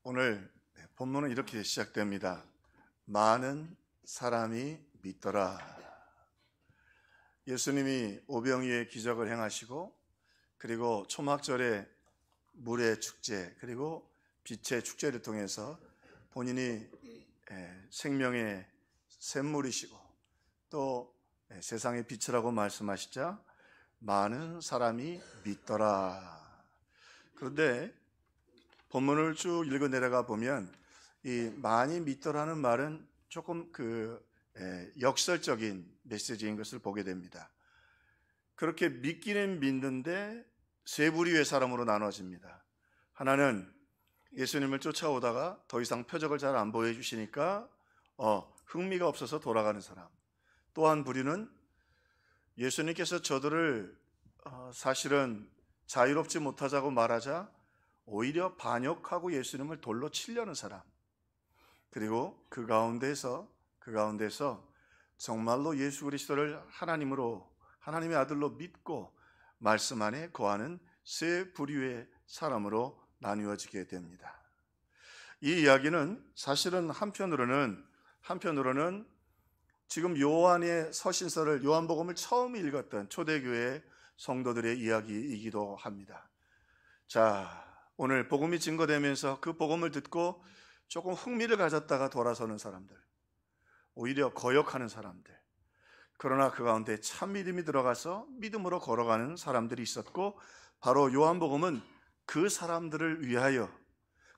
오늘 본문은 이렇게 시작됩니다. 많은 사람이 믿더라. 예수님이 오병이의 기적을 행하시고, 그리고 초막절에 물의 축제, 그리고 빛의 축제를 통해서 본인이 생명의 샘물이시고 또 세상의 빛이라고 말씀하시자 많은 사람이 믿더라. 그런데 본문을 쭉 읽어 내려가 보면 이 많이 믿더라는 말은 조금 역설적인 메시지인 것을 보게 됩니다. 그렇게 믿기는 믿는데 세 부류의 사람으로 나눠집니다. 하나는 예수님을 쫓아오다가 더 이상 표적을 잘 안 보여주시니까 흥미가 없어서 돌아가는 사람. 또 한 부류는 예수님께서 저들을 사실은 자유롭지 못하자고 말하자 오히려 반역하고 예수님을 돌로 치려는 사람. 그리고 그 가운데서 정말로 예수 그리스도를 하나님의 아들로 믿고 말씀 안에 거하는 세 부류의 사람으로 나뉘어지게 됩니다. 이 이야기는 사실은 한편으로는 지금 요한의 서신서를, 요한복음을 처음 읽었던 초대교회 성도들의 이야기이기도 합니다. 자, 오늘 복음이 증거되면서 그 복음을 듣고 조금 흥미를 가졌다가 돌아서는 사람들, 오히려 거역하는 사람들, 그러나 그 가운데 참 믿음이 들어가서 믿음으로 걸어가는 사람들이 있었고, 바로 요한복음은 그 사람들을 위하여,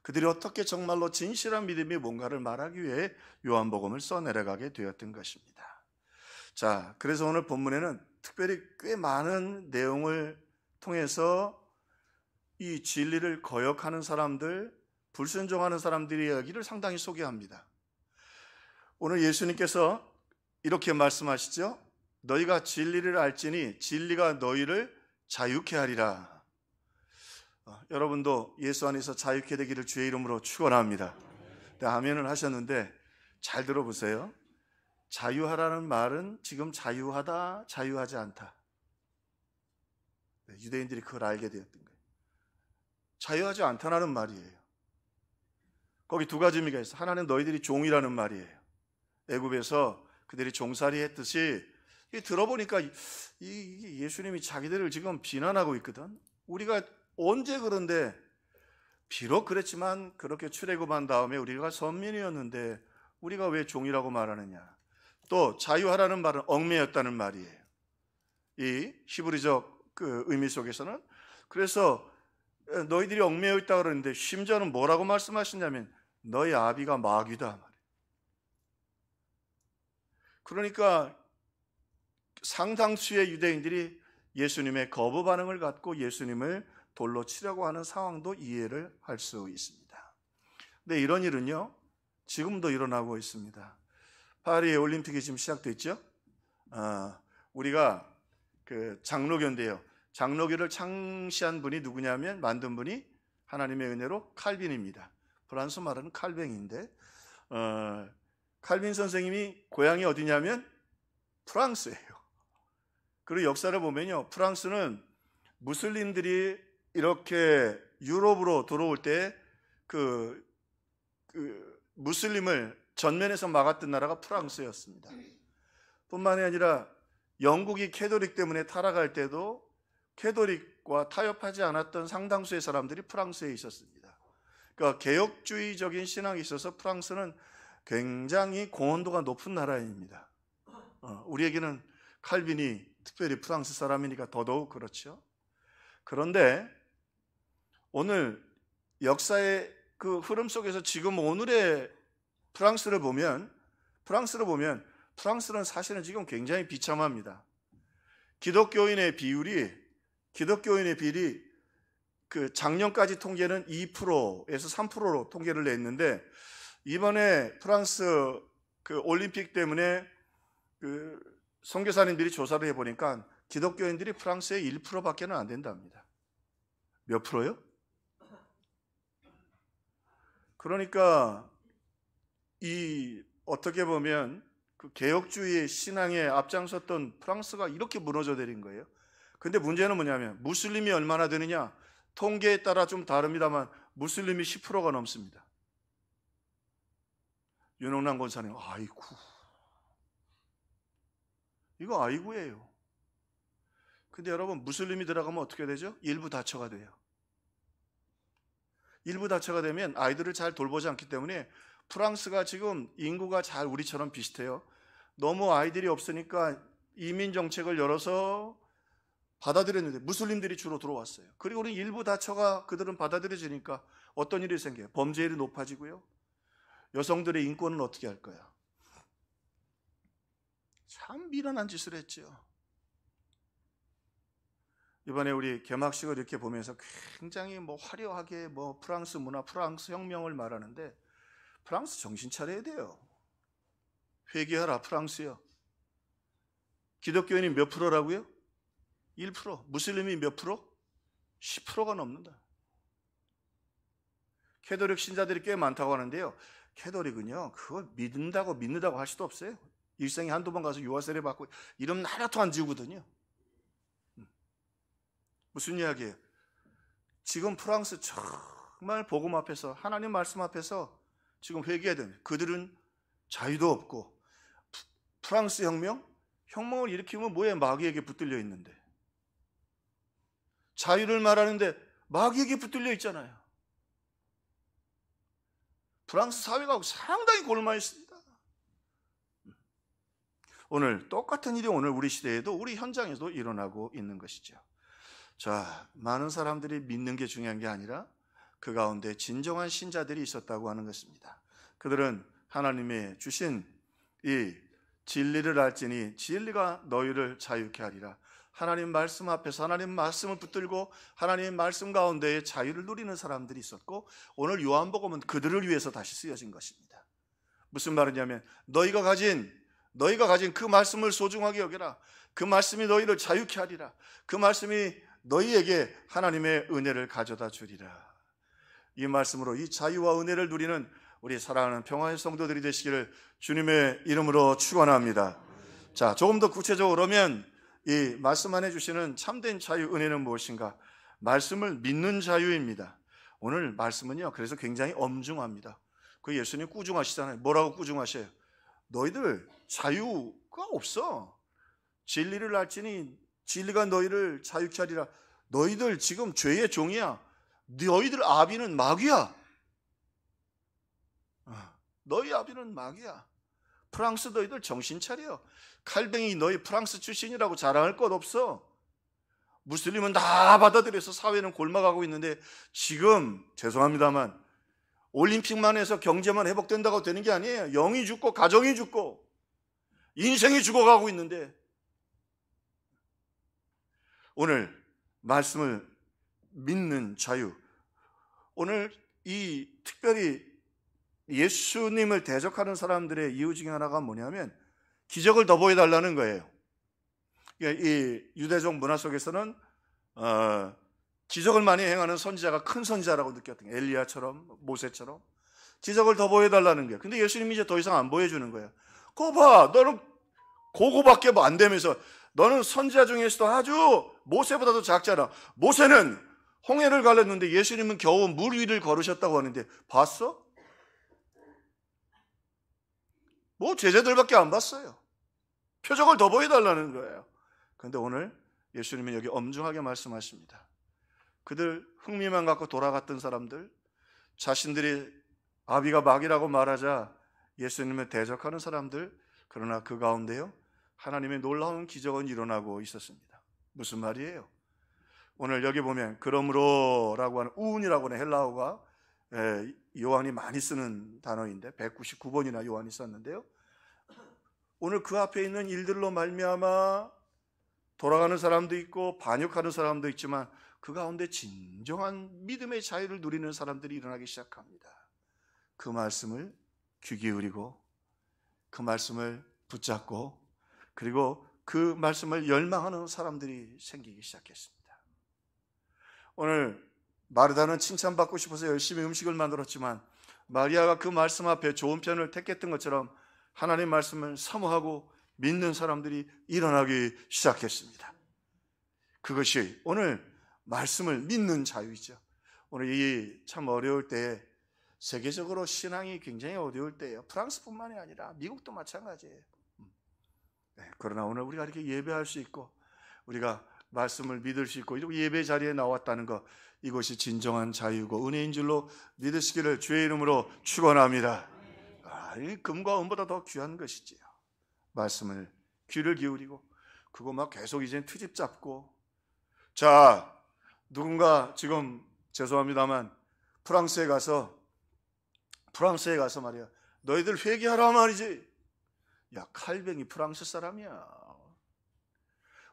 그들이 어떻게 정말로 진실한 믿음이 뭔가를 말하기 위해 요한복음을 써내려가게 되었던 것입니다. 자, 그래서 오늘 본문에는 특별히 꽤 많은 내용을 통해서 이 진리를 거역하는 사람들, 불순종하는 사람들의 이야기를 상당히 소개합니다. 오늘 예수님께서 이렇게 말씀하시죠. 너희가 진리를 알지니 진리가 너희를 자유케 하리라. 여러분도 예수 안에서 자유케 되기를 주의 이름으로 축원합니다. 아멘을 하셨는데 잘 들어보세요. 자유하라는 말은 지금 자유하다, 자유하지 않다. 유대인들이 그걸 알게 되었던 거예요. 자유하지 않다라는 말이에요. 거기 두 가지 의미가 있어요. 하나는 너희들이 종이라는 말이에요. 애굽에서 그들이 종살이 했듯이, 들어보니까 예수님이 자기들을 지금 비난하고 있거든. 우리가 언제 그런데, 비록 그랬지만 그렇게 출애굽한 다음에 우리가 선민이었는데 우리가 왜 종이라고 말하느냐. 또 자유하라는 말은 얽매였다는 말이에요. 이 히브리적 그 의미 속에서는. 그래서 너희들이 얽매여 있다고 그러는데 심지어는 뭐라고 말씀하시냐면 너희 아비가 마귀다 말이에요. 그러니까 상당수의 유대인들이 예수님의 거부 반응을 갖고 예수님을 돌로 치려고 하는 상황도 이해를 할 수 있습니다. 근데 이런 일은요, 지금도 일어나고 있습니다. 파리 올림픽이 지금 시작됐죠? 우리가 그 장로교인데요. 장로교를 창시한 분이 누구냐면, 만든 분이 하나님의 은혜로 칼빈입니다. 프랑스 말은 칼뱅인데, 칼빈 선생님이 고향이 어디냐면 프랑스예요. 그리고 역사를 보면요, 프랑스는 무슬림들이 이렇게 유럽으로 들어올 때 그 무슬림을 전면에서 막았던 나라가 프랑스였습니다. 뿐만이 아니라 영국이 캐토릭 때문에 타락할 때도 캐토릭과 타협하지 않았던 상당수의 사람들이 프랑스에 있었습니다. 그러니까 개혁주의적인 신앙이 있어서 프랑스는 굉장히 공헌도가 높은 나라입니다. 우리에게는 칼빈이 특별히 프랑스 사람이니까 더더욱 그렇죠. 그런데 오늘 역사의 그 흐름 속에서 지금 오늘의 프랑스를 보면 프랑스는 사실은 지금 굉장히 비참합니다. 기독교인의 비율이 그 작년까지 통계는 2%에서 3%로 통계를 냈는데, 이번에 프랑스 그 올림픽 때문에 그 선교사님들이 조사를 해보니까 기독교인들이 프랑스의 1%밖에는 안 된답니다. 몇 프로요? 그러니까 어떻게 보면 그 개혁주의의 신앙에 앞장섰던 프랑스가 이렇게 무너져 내린 거예요. 근데 문제는 뭐냐면 무슬림이 얼마나 되느냐? 통계에 따라 좀 다릅니다만 무슬림이 10%가 넘습니다. 윤홍란 권사님, 아이고. 이거 아이고예요. 근데 여러분, 무슬림이 들어가면 어떻게 되죠? 일부 다처가 돼요. 일부 다처가 되면 아이들을 잘 돌보지 않기 때문에 프랑스가 지금 인구가 잘 우리처럼 비슷해요. 너무 아이들이 없으니까 이민 정책을 열어서 받아들였는데 무슬림들이 주로 들어왔어요. 그리고 우리 일부 다처가 그들은 받아들여지니까 어떤 일이 생겨요? 범죄율이 높아지고요. 여성들의 인권은 어떻게 할 거야? 참 미련한 짓을 했죠. 이번에 우리 개막식을 이렇게 보면서 굉장히 화려하게 프랑스 문화, 프랑스 혁명을 말하는데 프랑스 정신 차려야 돼요. 회개하라 프랑스요. 기독교인이 몇 프로라고요? 1%. 무슬림이 몇 프로? 10%가 넘는다. 캐톨릭 신자들이 꽤 많다고 하는데요. 캐톨릭은요, 그걸 믿는다고 할 수도 없어요. 일생에 한두 번 가서 유아세례 받고 이러면 하나도 안 지우거든요. 무슨 이야기예요? 지금 프랑스 정말 복음 앞에서, 하나님 말씀 앞에서 지금 회개해야 됩니다. 그들은 자유도 없고, 프랑스 혁명을 일으키면 뭐에 마귀에게 붙들려 있는데, 자유를 말하는데 마귀에게 붙들려 있잖아요. 프랑스 사회가 상당히 골마 있습니다. 오늘 똑같은 일이 오늘 우리 시대에도, 우리 현장에도 일어나고 있는 것이죠. 자, 많은 사람들이 믿는 게 중요한 게 아니라 그 가운데 진정한 신자들이 있었다고 하는 것입니다. 그들은 하나님의 주신 이 진리를 알지니 진리가 너희를 자유케 하리라. 하나님 말씀 앞에서 하나님 말씀을 붙들고 하나님 말씀 가운데에 자유를 누리는 사람들이 있었고, 오늘 요한복음은 그들을 위해서 다시 쓰여진 것입니다. 무슨 말이냐면 너희가 가진 그 말씀을 소중하게 여겨라. 그 말씀이 너희를 자유케 하리라. 그 말씀이 너희에게 하나님의 은혜를 가져다 주리라. 이 말씀으로 이 자유와 은혜를 누리는 우리 사랑하는 평화의 성도들이 되시기를 주님의 이름으로 축원합니다. 자, 조금 더 구체적으로 하면 이 말씀 안에 주시는 참된 자유, 은혜는 무엇인가? 말씀을 믿는 자유입니다. 오늘 말씀은요, 그래서 굉장히 엄중합니다. 그 예수님 꾸중하시잖아요. 뭐라고 꾸중하셔요? 너희들 자유가 없어. 진리를 알지니 진리가 너희를 자유케 하리라. 너희들 지금 죄의 종이야. 너희들 아비는 마귀야. 너희 아비는 마귀야. 프랑스 너희들 정신 차려. 칼뱅이 너희 프랑스 출신이라고 자랑할 것 없어. 무슬림은 다 받아들여서 사회는 골마가고 있는데, 지금 죄송합니다만 올림픽만 해서 경제만 회복된다고 되는 게 아니에요. 영이 죽고 가정이 죽고 인생이 죽어가고 있는데, 오늘 말씀을 믿는 자유, 오늘 이 특별히 예수님을 대적하는 사람들의 이유 중에 하나가 뭐냐면 기적을 더 보여달라는 거예요. 이 유대적 문화 속에서는 기적을 많이 행하는 선지자가 큰 선지자라고 느꼈던 거예요. 엘리야처럼, 모세처럼 기적을 더 보여달라는 거예요. 근데 예수님이 이제 더 이상 안 보여주는 거예요. 그거 봐, 너는 그거밖에 안 되면서 너는 선지자 중에서도 아주 모세보다도 작잖아. 모세는 홍해를 갈랐는데 예수님은 겨우 물 위를 걸으셨다고 하는데 봤어? 뭐 제자들밖에 안 봤어요. 표적을 더 보여달라는 거예요. 그런데 오늘 예수님은 여기 엄중하게 말씀하십니다. 그들 흥미만 갖고 돌아갔던 사람들, 자신들이 아비가 마귀라고 말하자 예수님을 대적하는 사람들, 그러나 그 가운데요 하나님의 놀라운 기적은 일어나고 있었습니다. 무슨 말이에요? 오늘 여기 보면 그러므로라고 하는 우운이라고 하는 헬라어가 요한이 많이 쓰는 단어인데 199번이나 요한이 썼는데요, 오늘 그 앞에 있는 일들로 말미암아 돌아가는 사람도 있고 반역하는 사람도 있지만 그 가운데 진정한 믿음의 자유를 누리는 사람들이 일어나기 시작합니다. 그 말씀을 귀 기울이고 그 말씀을 붙잡고 그리고 그 말씀을 열망하는 사람들이 생기기 시작했습니다. 오늘 마르다는 칭찬받고 싶어서 열심히 음식을 만들었지만 마리아가 그 말씀 앞에 좋은 편을 택했던 것처럼 하나님 말씀을 사모하고 믿는 사람들이 일어나기 시작했습니다. 그것이 오늘 말씀을 믿는 자유이죠. 오늘 이 참 어려울 때에 세계적으로 신앙이 굉장히 어려울 때예요. 프랑스뿐만이 아니라 미국도 마찬가지예요. 네, 그러나 오늘 우리가 이렇게 예배할 수 있고 우리가 말씀을 믿을 수 있고 이렇게 예배 자리에 나왔다는 것, 이것이 진정한 자유고 은혜인 줄로 믿으시기를 주의 이름으로 축원합니다. 이 금과 은보다 더 귀한 것이지요. 말씀을 귀를 기울이고 그거 막 계속 이제 트집 잡고. 자, 누군가 지금 죄송합니다만 프랑스에 가서 말이야, 너희들 회개하라 말이지. 야, 칼뱅이 프랑스 사람이야.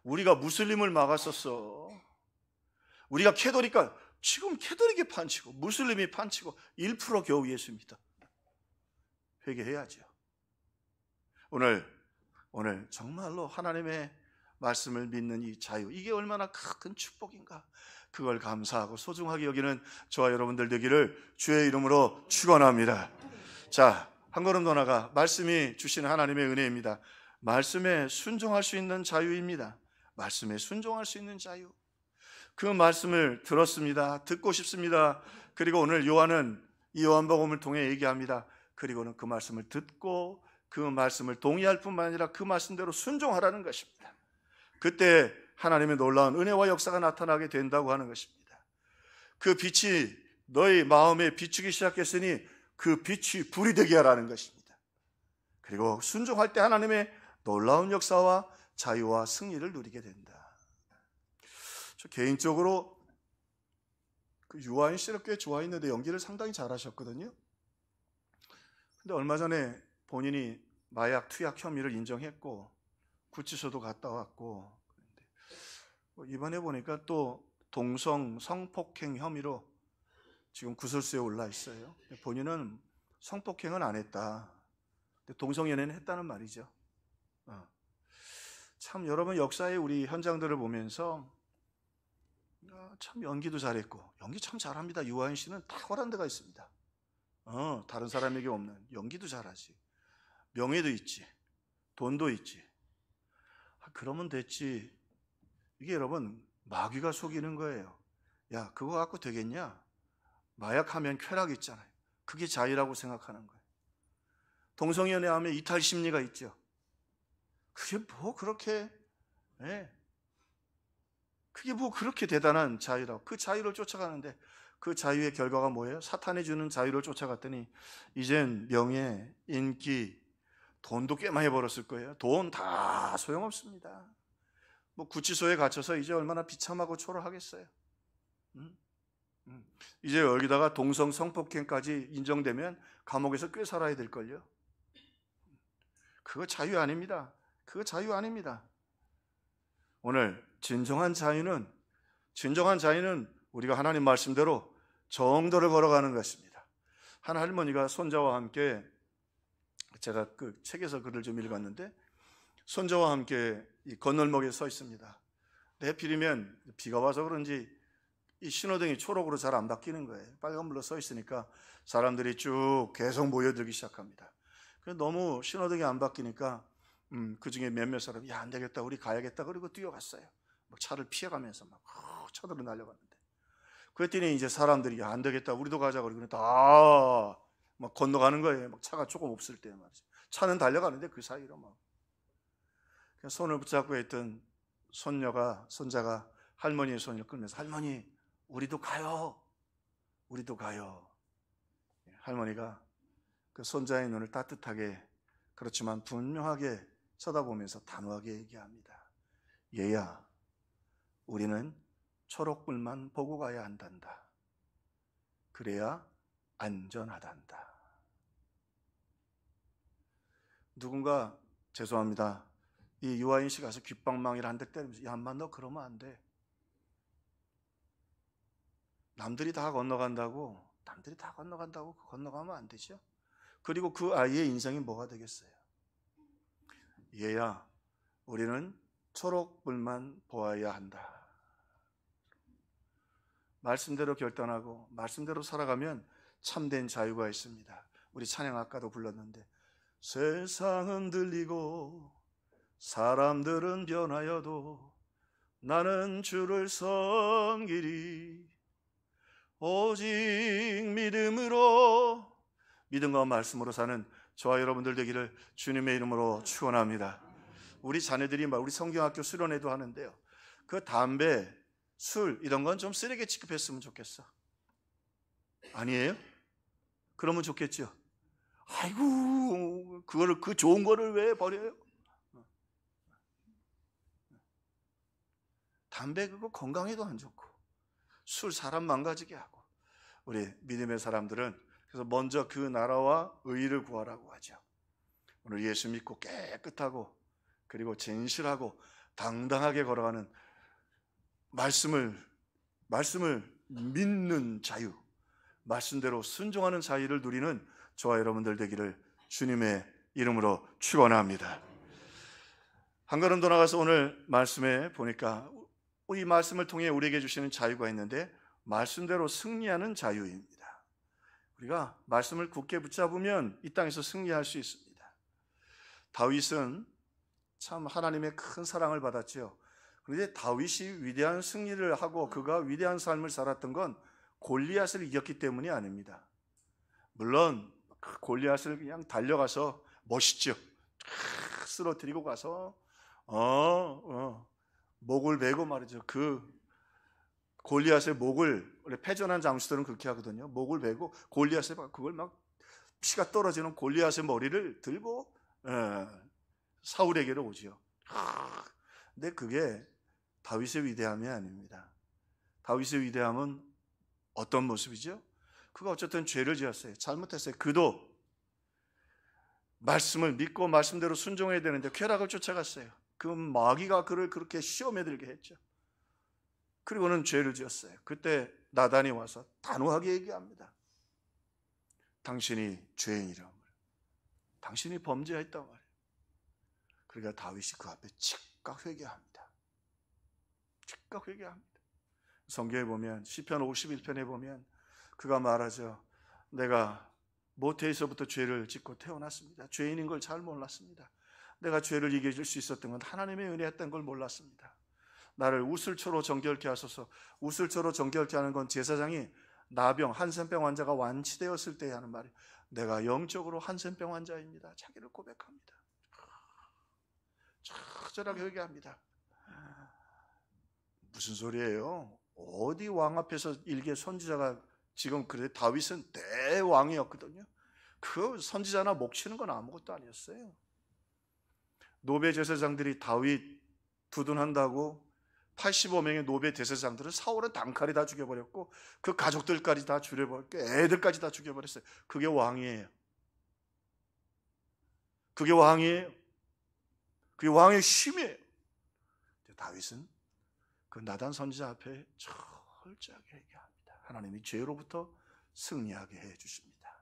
우리가 무슬림을 막았었어. 우리가 캐톨릭과 지금 캐톨릭이 판치고 무슬림이 판치고 1% 겨우 예수 믿어. 회개해야죠. 오늘 정말로 하나님의 말씀을 믿는 이 자유, 이게 얼마나 큰 축복인가, 그걸 감사하고 소중하게 여기는 저와 여러분들 되기를 주의 이름으로 축원합니다. 자, 한 걸음 더 나가 말씀이 주시는 하나님의 은혜입니다. 말씀에 순종할 수 있는 자유입니다. 말씀에 순종할 수 있는 자유. 그 말씀을 들었습니다. 듣고 싶습니다. 그리고 오늘 요한은 이 요한복음을 통해 얘기합니다. 그리고는 그 말씀을 듣고 그 말씀을 동의할 뿐만 아니라 그 말씀대로 순종하라는 것입니다. 그때 하나님의 놀라운 은혜와 역사가 나타나게 된다고 하는 것입니다. 그 빛이 너희 마음에 비추기 시작했으니 그 빛이 불이 되게 하라는 것입니다. 그리고 순종할 때 하나님의 놀라운 역사와 자유와 승리를 누리게 된다. 저 개인적으로 그 유아인 씨를 꽤 좋아했는데 연기를 상당히 잘하셨거든요. 근데 얼마 전에 본인이 마약 투약 혐의를 인정했고 구치소도 갔다 왔고, 이번에 보니까 또 동성 성폭행 혐의로 지금 구설수에 올라 있어요. 본인은 성폭행은 안 했다. 동성연애는 했다는 말이죠. 참 여러분, 역사의 우리 현장들을 보면서 참 연기도 잘했고, 연기 참 잘합니다. 유아인 씨는 탁월한 데가 있습니다. 다른 사람에게 없는 연기도 잘하지, 명예도 있지, 돈도 있지. 그러면 됐지. 이게 여러분 마귀가 속이는 거예요. 야, 그거 갖고 되겠냐? 마약하면 쾌락 있잖아요. 그게 자유라고 생각하는 거예요. 동성연애하면 이탈 심리가 있죠. 그게 뭐 그렇게, 그게 뭐 그렇게 대단한 자유라고. 그 자유를 쫓아가는데 그 자유의 결과가 뭐예요? 사탄이 주는 자유를 쫓아갔더니 이젠 명예, 인기, 돈도 꽤 많이 벌었을 거예요. 돈 다 소용없습니다. 뭐 구치소에 갇혀서 이제 얼마나 비참하고 초라하겠어요. 이제 여기다가 동성 성폭행까지 인정되면 감옥에서 꽤 살아야 될걸요. 그거 자유 아닙니다. 그거 자유 아닙니다. 오늘 진정한 자유는 우리가 하나님 말씀대로 정도를 걸어가는 것입니다. 한 할머니가 손자와 함께, 제가 그 책에서 글을 좀 읽었는데, 손자와 함께 이 건널목에 서 있습니다. 하필이면 비가 와서 그런지 이 신호등이 초록으로 잘 안 바뀌는 거예요. 빨간불로 서 있으니까 사람들이 쭉 계속 모여들기 시작합니다. 너무 신호등이 안 바뀌니까 그 중에 몇몇 사람이 야, 안 되겠다, 우리 가야겠다, 그리고 뛰어갔어요. 막 차를 피해가면서 막 차들로 날려갔는데, 그랬더니 이제 사람들이 야, 안 되겠다, 우리도 가자, 그러고 다 막 건너가는 거예요. 막 차가 조금 없을 때 말이죠. 차는 달려가는데 그 사이로 막 손을 붙잡고 있던 손자가 할머니의 손을 끌면서 할머니, 우리도 가요. 우리도 가요. 할머니가 그 손자의 눈을 따뜻하게, 그렇지만 분명하게 쳐다보면서 단호하게 얘기합니다. 얘야, 우리는 초록불만 보고 가야 한단다. 그래야 안전하단다. 누군가, 죄송합니다, 이 유아인 씨 가서 귓방망이를 한 대 때리면서 야, 엄마 너 그러면 안 돼. 남들이 다 건너간다고 건너가면 안 되죠. 그리고 그 아이의 인생이 뭐가 되겠어요? 얘야, 우리는 초록불만 보아야 한다. 말씀대로 결단하고 말씀대로 살아가면 참된 자유가 있습니다. 우리 찬양 아까도 불렀는데, 세상은 들리고 사람들은 변하여도 나는 주를 섬기리. 오직 믿음과 말씀으로 사는 저와 여러분들 되기를 주님의 이름으로 축원합니다. 우리 자녀들이 우리 성경학교 수련회도 하는데요, 그 담배, 술 이런 건 좀 쓰레기 취급했으면 좋겠어. 아니에요? 그러면 좋겠죠. 아이고, 그 좋은 거를 왜 버려요? 담배 그거 건강에도 안 좋고, 술 사람 망가지게 하고. 우리 믿음의 사람들은 그래서 먼저 그 나라와 의를 구하라고 하죠. 오늘 예수 믿고 깨끗하고 그리고 진실하고 당당하게 걸어가는 말씀을 믿는 자유, 말씀대로 순종하는 자유를 누리는 저와 여러분들 되기를 주님의 이름으로 축원합니다. 한 걸음 더 나가서 오늘 말씀에 보니까 이 말씀을 통해 우리에게 주시는 자유가 있는데, 말씀대로 승리하는 자유입니다. 우리가 말씀을 굳게 붙잡으면 이 땅에서 승리할 수 있습니다. 다윗은 참 하나님의 큰 사랑을 받았지요. 그런데 다윗이 위대한 승리를 하고 그가 위대한 삶을 살았던 건 골리앗을 이겼기 때문이 아닙니다. 물론 골리앗을 그냥 달려가서 멋있죠. 쓰러뜨리고 가서 목을 베고 말이죠. 그 골리앗의 목을, 원래 패전한 장수들은 그렇게 하거든요. 목을 베고 골리앗의 그걸 막 피가 떨어지는 골리앗의 머리를 들고 사울에게로 오지요. 근데 그게 다윗의 위대함이 아닙니다. 다윗의 위대함은 어떤 모습이죠? 그가 어쨌든 죄를 지었어요. 잘못했어요. 그도 말씀을 믿고 말씀대로 순종해야 되는데 쾌락을 쫓아갔어요. 그 마귀가 그를 그렇게 시험에 들게 했죠. 그리고는 죄를 지었어요. 그때 나단이 와서 단호하게 얘기합니다. 당신이 죄인이라는 말, 당신이 범죄했단 말이에요. 그러니까 다윗이 그 앞에 즉각 회개합니다. 즉각 회개합니다. 성경에 보면 시편 51편에 보면 그가 말하죠. 내가 모태에서부터 죄를 짓고 태어났습니다. 죄인인 걸 잘 몰랐습니다. 내가 죄를 이겨줄 수 있었던 건 하나님의 은혜였던 걸 몰랐습니다. 나를 우슬초로 정결케 하소서. 우슬초로 정결케 하는 건 제사장이 나병, 한센병 환자가 완치되었을 때 하는 말이에요. 내가 영적으로 한센병 환자입니다. 자기를 고백합니다. 처절하게 회개합니다. 무슨 소리예요? 어디 왕 앞에서 일개 선지자가, 지금 그래 다윗은 대왕이었거든요. 그 선지자나 목 치는 건 아무것도 아니었어요. 노베 제사장들이 다윗 두둔한다고 85명의 노베 제사장들을 사울은 단칼에 다 죽여버렸고 그 가족들까지 다 죽여버렸고 애들까지 다 죽여버렸어요. 그게 왕이에요. 그게 왕이에요. 그게 왕의 힘이에요. 다윗은 그 나단 선지자 앞에 철저하게 얘기합니다. 하나님이 죄로부터 승리하게 해주십니다.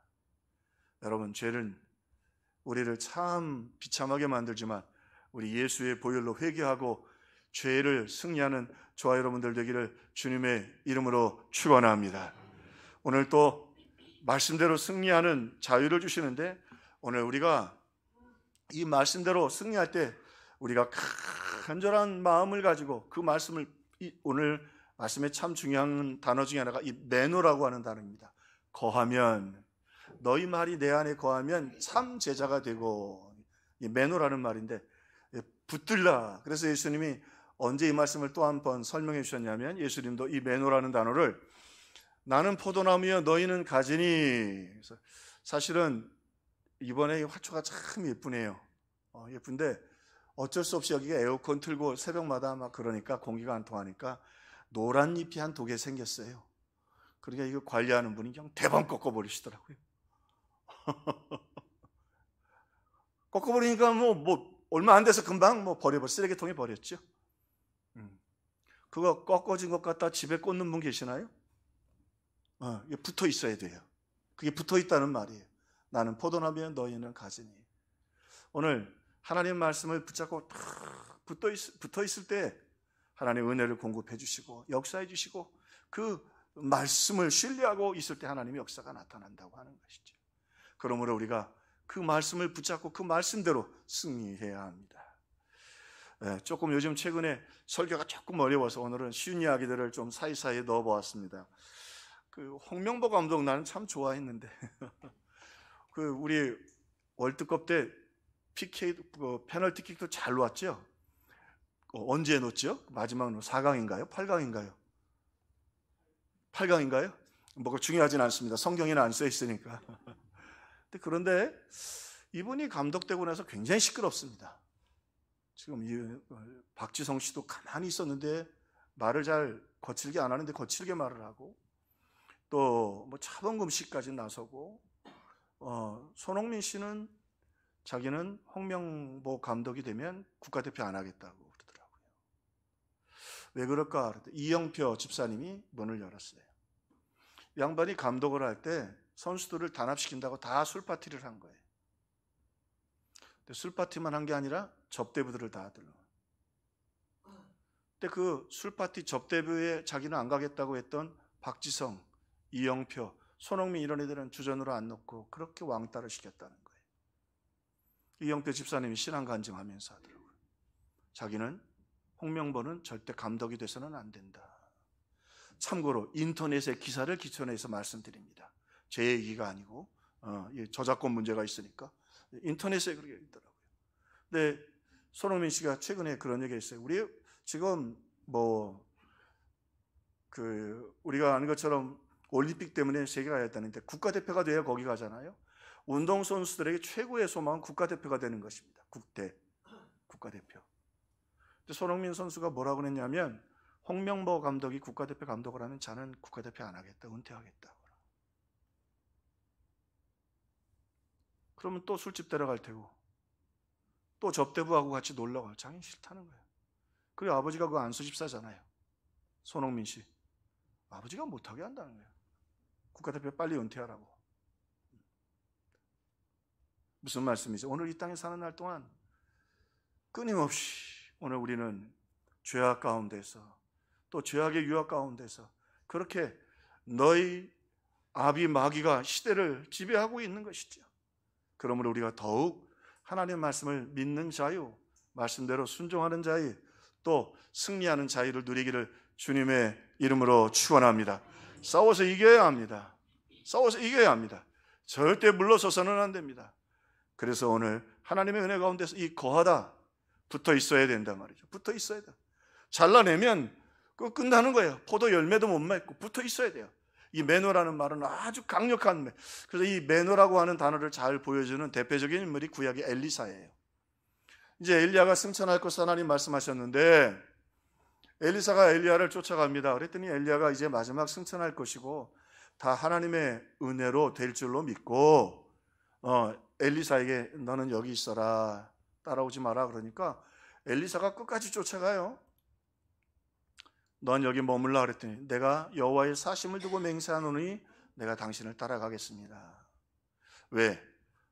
여러분, 죄는 우리를 참 비참하게 만들지만 우리 예수의 보혈로 회개하고 죄를 승리하는 저와 여러분들 되기를 주님의 이름으로 축원합니다. 오늘 또 말씀대로 승리하는 자유를 주시는데, 오늘 우리가 이 말씀대로 승리할 때 우리가 간절한 마음을 가지고 그 말씀을, 오늘 말씀에 참 중요한 단어 중에 하나가 이 매노라고 하는 단어입니다. 거하면, 너희 말이 내 안에 거하면 참 제자가 되고, 이 매노라는 말인데 붙들라. 그래서 예수님이 언제 이 말씀을 또 한 번 설명해 주셨냐면, 예수님도 이 매노라는 단어를 나는 포도나무여 너희는 가지니. 그래서 사실은 이번에 이 화초가 참 예쁘네요. 예쁜데 어쩔 수 없이 여기가 에어컨 틀고 새벽마다 막 그러니까 공기가 안 통하니까 노란 잎이 한 2개 생겼어요. 그러니까 이거 관리하는 분이 그냥 대밤 꺾어버리시더라고요. 꺾어버리니까 뭐 얼마 안 돼서 금방 쓰레기통에 버렸죠. 그거 꺾어진 것 갖다 집에 꽂는 분 계시나요? 이게 붙어 있어야 돼요. 그게 붙어 있다는 말이에요. 나는 포도나무여 너희는 가지니. 오늘 하나님 말씀을 붙잡고 붙어 있을 때 하나님 은혜를 공급해 주시고 역사해 주시고 그 말씀을 신뢰하고 있을 때 하나님의 역사가 나타난다고 하는 것이죠. 그러므로 우리가 그 말씀을 붙잡고 그 말씀대로 승리해야 합니다. 조금 요즘 최근에 설교가 조금 어려워서 오늘은 쉬운 이야기들을 좀 사이사이에 넣어보았습니다. 그 홍명보 감독 나는 참 좋아했는데 그 우리 월드컵 때 PK 페널티킥도 잘 놓았죠. 언제 놓았죠? 마지막으로 4강인가요? 8강인가요? 8강인가요? 뭐 중요하진 않습니다. 성경에는 안 써 있으니까. 그런데 이분이 감독되고 나서 굉장히 시끄럽습니다. 지금 이 박지성 씨도 가만히 있었는데 말을 잘 거칠게 안 하는데 거칠게 말을 하고, 또 뭐 차범금 씨까지 나서고, 손흥민 씨는 자기는 홍명보 감독이 되면 국가대표 안 하겠다고 그러더라고요. 왜 그럴까? 그랬더니 이영표 집사님이 문을 열었어요. 양반이 감독을 할 때 선수들을 단합시킨다고 다 술파티를 한 거예요. 근데 술파티만 한 게 아니라 접대부들을 다 들러. 근데 그 술파티 접대부에 자기는 안 가겠다고 했던 박지성, 이영표, 손흥민 이런 애들은 주전으로 안 넣고 그렇게 왕따를 시켰다는 거예요. 이영표 집사님이 신앙 간증하면서 하더라고요. 자기는 홍명보는 절대 감독이 돼서는 안 된다. 참고로 인터넷의 기사를 기천해서 말씀드립니다. 제 얘기가 아니고 저작권 문제가 있으니까 인터넷에 그렇게 있더라고요. 근데 손흥민 씨가 최근에 그런 얘기 했어요. 우리 지금 우리가 아는 것처럼 올림픽 때문에 세계가 했다는데 국가대표가 돼야 거기 가잖아요. 운동선수들에게 최고의 소망은 국가대표가 되는 것입니다. 국가대표. 근데 손흥민 선수가 뭐라고 그랬냐면, 홍명보 감독이 국가대표 감독을 하면 자는 국가대표 안 하겠다, 은퇴하겠다. 그러면 또 술집 데려갈 테고 또 접대부하고 같이 놀러 가. 자기는 싫다는 거예요. 그리고 아버지가 그 안수집사잖아요. 손흥민 씨. 아버지가 못하게 한다는 거예요. 국가대표 빨리 은퇴하라고. 무슨 말씀이죠? 오늘 이 땅에 사는 날 동안 끊임없이 오늘 우리는 죄악 가운데서, 또 죄악의 유혹 가운데서 그렇게 너희 아비 마귀가 시대를 지배하고 있는 것이죠. 그러므로 우리가 더욱 하나님의 말씀을 믿는 자유, 말씀대로 순종하는 자유, 또 승리하는 자유를 누리기를 주님의 이름으로 축원합니다. 싸워서 이겨야 합니다. 싸워서 이겨야 합니다. 절대 물러서서는 안 됩니다. 그래서 오늘 하나님의 은혜 가운데서 이 거하다 붙어 있어야 된단 말이죠. 붙어 있어야 돼. 잘라내면 그거 끝나는 거예요. 포도 열매도 못 맺고 붙어 있어야 돼요. 이 매너라는 말은 아주 강력한 그래서 이 매너라고 하는 단어를 잘 보여주는 대표적인 인물이 구약의 엘리사예요. 이제 엘리야가 승천할 것을 하나님 말씀하셨는데 엘리사가 엘리야를 쫓아갑니다. 그랬더니 엘리야가 이제 마지막 승천할 것이고 다 하나님의 은혜로 될 줄로 믿고 엘리사에게 너는 여기 있어라, 따라오지 마라 그러니까 엘리사가 끝까지 쫓아가요. 넌 여기 머물라 그랬더니 내가 여호와의 사심을 두고 맹세하노니 내가 당신을 따라가겠습니다. 왜?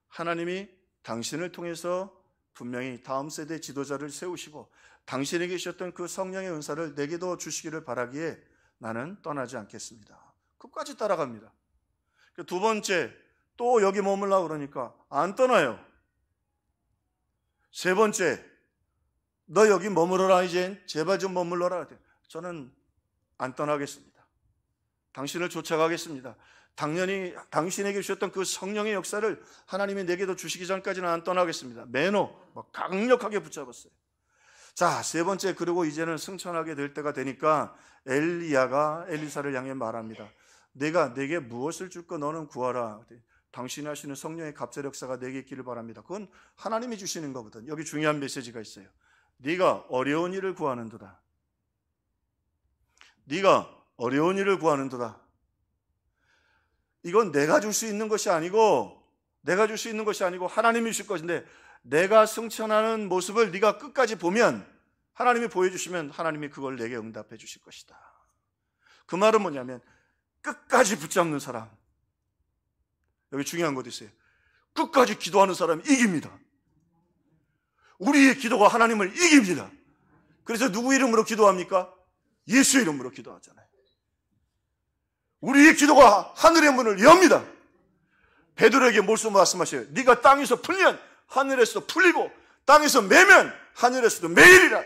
하나님이 당신을 통해서 분명히 다음 세대 지도자를 세우시고 당신에게 주셨던 그 성령의 은사를 내게도 주시기를 바라기에 나는 떠나지 않겠습니다. 끝까지 따라갑니다. 두 번째, 또 여기 머물라 그러니까 안 떠나요. 세 번째, 너 여기 머물러라, 이젠 제발 좀 머물러라. 저는 안 떠나겠습니다. 당신을 쫓아가겠습니다. 당연히 당신에게 주셨던 그 성령의 역사를 하나님이 내게도 주시기 전까지는 안 떠나겠습니다. 매너 강력하게 붙잡았어요. 자, 세 번째, 그리고 이제는 승천하게 될 때가 되니까 엘리야가 엘리사를 향해 말합니다. 내가 내게 무엇을 줄까 너는 구하라. 당신이 하시는 성령의 갑절 역사가 내게 있기를 바랍니다. 그건 하나님이 주시는 거거든. 여기 중요한 메시지가 있어요. 네가 어려운 일을 구하는도다. 네가 어려운 일을 구하는도다. 이건 내가 줄 수 있는 것이 아니고 하나님이 주실 것인데, 내가 승천하는 모습을 네가 끝까지 보면, 하나님이 보여주시면 하나님이 그걸 내게 응답해 주실 것이다. 그 말은 뭐냐면 끝까지 붙잡는 사람. 여기 중요한 것도 있어요. 끝까지 기도하는 사람이 이깁니다. 우리의 기도가 하나님을 이깁니다. 그래서 누구 이름으로 기도합니까? 예수 이름으로 기도하잖아요. 우리의 기도가 하늘의 문을 엽니다. 베드로에게 말씀하셔요. 네가 땅에서 풀면 하늘에서도 풀리고 땅에서 매면 하늘에서도 매이리라.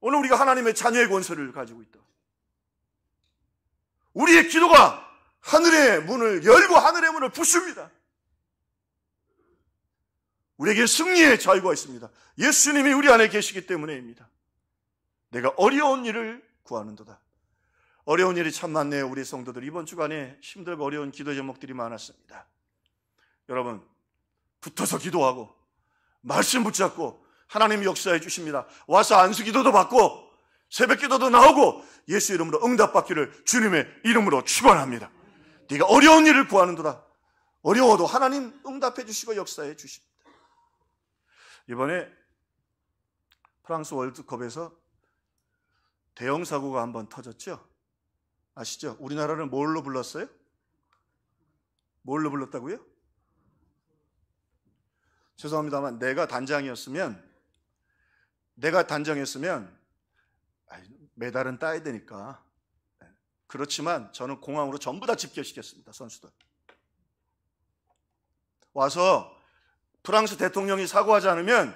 오늘 우리가 하나님의 자녀의 권세를 가지고 있다. 우리의 기도가 하늘의 문을 열고 하늘의 문을 부숩니다. 우리에게 승리의 자유가 있습니다. 예수님이 우리 안에 계시기 때문에입니다. 내가 어려운 일을 구하는도다. 어려운 일이 참 많네요. 우리 성도들 이번 주간에 힘들고 어려운 기도 제목들이 많았습니다. 여러분 붙어서 기도하고 말씀 붙잡고 하나님이 역사해 주십니다. 와서 안수기도도 받고 새벽기도도 나오고 예수 이름으로 응답받기를 주님의 이름으로 축원합니다. 네가 어려운 일을 구하는도다. 어려워도 하나님 응답해 주시고 역사해 주십니다. 이번에 프랑스 월드컵에서 대형 사고가 한번 터졌죠? 아시죠? 우리나라를 뭘로 불렀어요? 뭘로 불렀다고요? 죄송합니다만 내가 단장이었으면 메달은 따야 되니까, 그렇지만 저는 공항으로 전부 다 집결시켰습니다. 선수들 와서 프랑스 대통령이 사과하지 않으면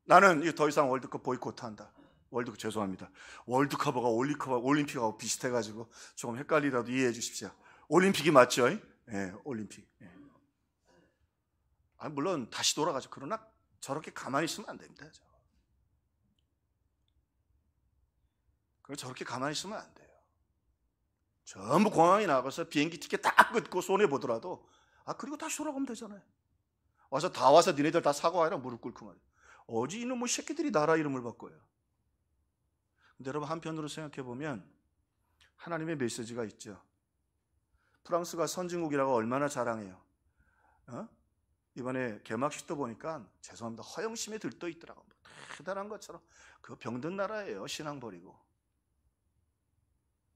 나는 더 이상 월드컵 보이콧한다. 월드컵 죄송합니다. 월드컵하고 올림픽하고 비슷해가지고 조금 헷갈리라도 이해해 주십시오. 올림픽이 맞죠? 네, 올림픽. 네. 물론 다시 돌아가죠. 그러나 저렇게 가만히 있으면 안 됩니다. 저렇게 가만히 있으면 안 돼요. 전부 공항에 나가서 비행기 티켓 다 끊고 손해보더라도 그리고 다시 돌아가면 되잖아요. 다 와서 니네들 다 사과해라 무릎 꿇고 말이에요. 어디 이놈의 새끼들이 나라 이름을 바꿔요. 근데 여러분 한편으로 생각해보면 하나님의 메시지가 있죠. 프랑스가 선진국이라고 얼마나 자랑해요. 이번에 개막식도 보니까 죄송합니다. 허영심에 들떠 있더라고요. 대단한 것처럼. 그거 병든 나라예요. 신앙 버리고.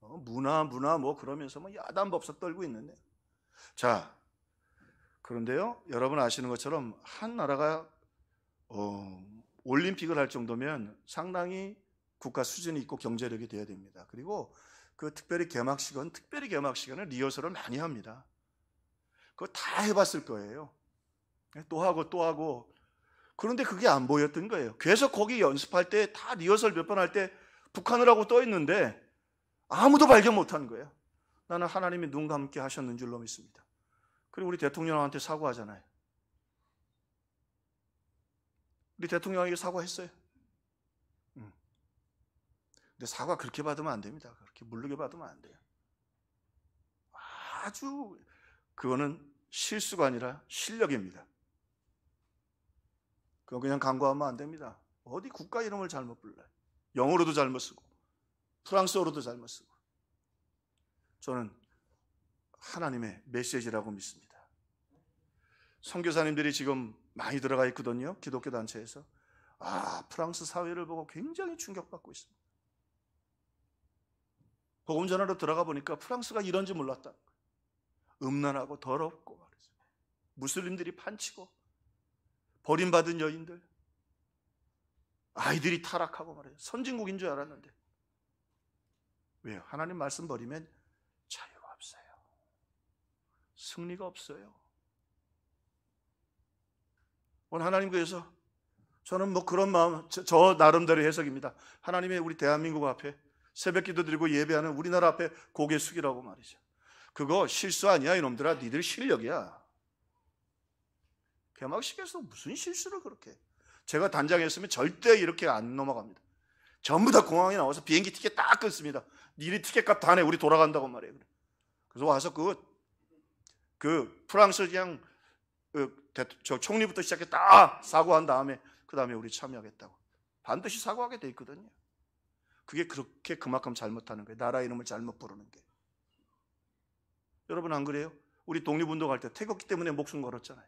문화 뭐 그러면서 야단법석 떨고 있는데. 자, 그런데요. 여러분 아시는 것처럼 한 나라가 올림픽을 할 정도면 상당히 국가 수준이 있고 경제력이 돼야 됩니다. 그리고 특별히 개막식은 리허설을 많이 합니다. 그거 다 해봤을 거예요. 또 하고. 그런데 그게 안 보였던 거예요. 계속 거기 연습할 때 다 리허설 몇 번 할 때 북한을 하고 떠 있는데 아무도 발견 못한 거예요. 나는 하나님이 눈 감게 하셨는 줄로 믿습니다. 그리고 우리 대통령한테 사과하잖아요. 우리 대통령에게 사과했어요. 근데 사과 그렇게 받으면 안 됩니다. 그렇게 물르게 받으면 안 돼요. 그거는 실수가 아니라 실력입니다. 그거 그냥 간과하면 안 됩니다. 어디 국가 이름을 잘못 불러요. 영어로도 잘못 쓰고 프랑스어로도 잘못 쓰고. 저는 하나님의 메시지라고 믿습니다. 선교사님들이 지금 많이 들어가 있거든요. 기독교 단체에서. 프랑스 사회를 보고 굉장히 충격받고 있습니다. 복음 전하러 들어가 보니까 프랑스가 이런지 몰랐다. 음란하고 더럽고 말이죠. 무슬림들이 판치고 버림받은 여인들, 아이들이 타락하고 말이에요. 선진국인 줄 알았는데. 왜요? 하나님 말씀 버리면 자유가 없어요. 승리가 없어요. 오늘 하나님 교회에서 저는 그런 마음, 저 나름대로 해석입니다. 하나님의 우리 대한민국 앞에 새벽 기도 드리고 예배하는 우리나라 앞에 고개 숙이라고 말이죠. 그거 실수 아니야 이놈들아. 니들 실력이야. 개막식에서 무슨 실수를 그렇게. 제가 단장했으면 절대 이렇게 안 넘어갑니다. 전부 다 공항에 나와서 비행기 티켓 딱 끊습니다. 니네 티켓값 다 내. 우리 돌아간다고 말이에요. 그래서 와서 프랑스 그냥 총리부터 시작해 딱 사과한 다음에 그 다음에 우리 참여하겠다고. 반드시 사과하게 돼 있거든요. 그게 그렇게 그만큼 잘못하는 거예요. 나라 이름을 잘못 부르는 게. 여러분 안 그래요? 우리 독립운동할 때 태극기 때문에 목숨 걸었잖아요.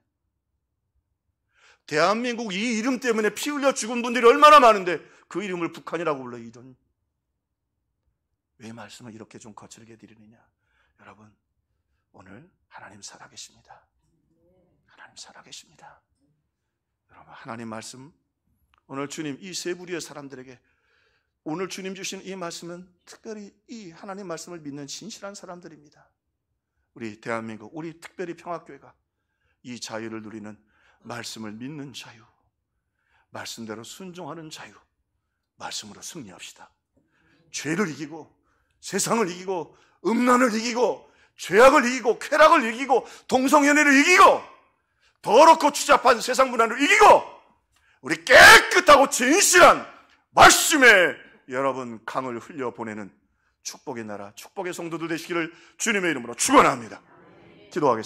대한민국 이 이름 때문에 피 흘려 죽은 분들이 얼마나 많은데 그 이름을 북한이라고 불러. 이런. 왜 말씀을 이렇게 좀 거칠게 드리느냐. 여러분 오늘 하나님 살아계십니다. 하나님 살아계십니다. 여러분 하나님 말씀 오늘 주님 이 세 부류의 사람들에게 오늘 주님 주신 이 말씀은 특별히 이 하나님 말씀을 믿는 진실한 사람들입니다. 우리 대한민국, 우리 특별히 평화교회가 이 자유를 누리는 말씀을 믿는 자유, 말씀대로 순종하는 자유, 말씀으로 승리합시다. 죄를 이기고 세상을 이기고 음란을 이기고 죄악을 이기고 쾌락을 이기고 동성연애를 이기고 더럽고 추잡한 세상 문화를 이기고 우리 깨끗하고 진실한 말씀에 여러분 강을 흘려보내는 축복의 나라, 축복의 성도들 되시기를 주님의 이름으로 축원합니다. 기도하겠습니다.